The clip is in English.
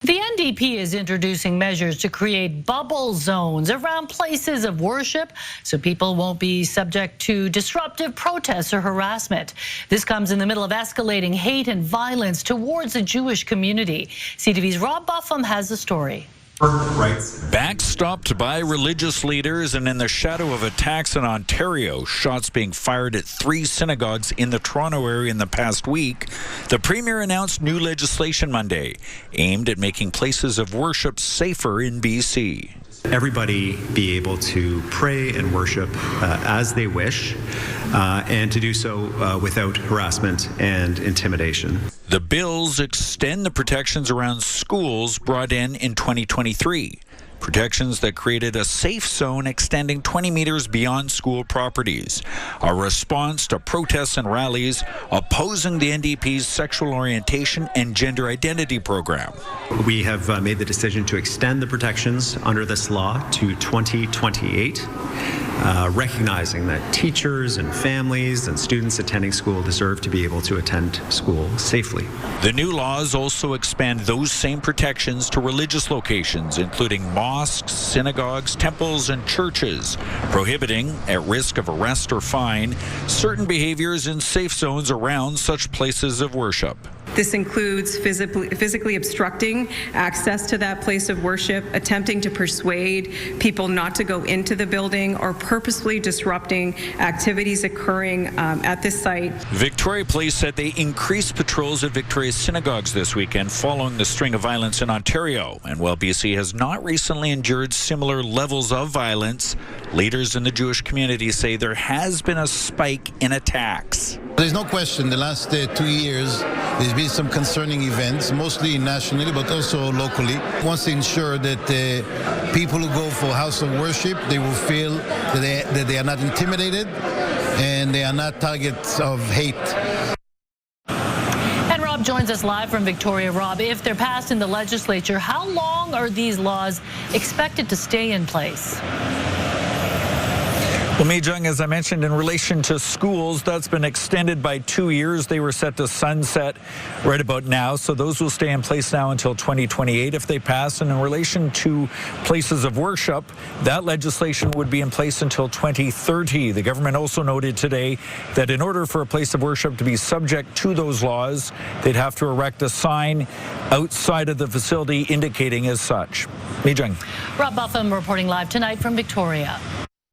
The NDP is introducing measures to create bubble zones around places of worship so people won't be subject to disruptive protests or harassment. This comes in the middle of escalating hate and violence towards the Jewish community. CTV's Rob Buffum has the story. Backstopped by religious leaders and in the shadow of attacks in Ontario, shots being fired at 3 synagogues in the Toronto area in the past week, the Premier announced new legislation Monday aimed at making places of worship safer in BC. Everybody be able to pray and worship as they wish, and to do so without harassment and intimidation. The bills extend the protections around schools brought in 2023. Protections that created a safe zone extending 20 meters beyond school properties. A response to protests and rallies opposing the NDP's sexual orientation and gender identity program. We have made the decision to extend the protections under this law to 2028, recognizing that teachers and families and students attending school deserve to be able to attend school safely. The new laws also expand those same protections to religious locations, including mosques, synagogues, temples, and churches, prohibiting, at risk of arrest or fine, certain behaviors in safe zones around such places of worship. This includes physically obstructing access to that place of worship, attempting to persuade people not to go into the building, or purposely disrupting activities occurring at this site. Victoria Police said they increased patrols at Victoria's synagogues this weekend following the string of violence in Ontario. And while BC has not recently endured similar levels of violence, leaders in the Jewish community say there has been a spike in attacks. There's no question the last 2 years there's been some concerning events, mostly nationally but also locally. Wants to ensure that people who go for house of worship, they will feel that they are not intimidated and they are not targets of hate. And Rob joins us live from Victoria. Rob, if they're passed in the legislature, how long are these laws expected to stay in place? Well, Mijung, as I mentioned, in relation to schools, that's been extended by 2 years. They were set to sunset right about now, so those will stay in place now until 2028 if they pass. And in relation to places of worship, that legislation would be in place until 2030. The government also noted today that in order for a place of worship to be subject to those laws, they'd have to erect a sign outside of the facility indicating as such. Mijung. Rob Buffum reporting live tonight from Victoria.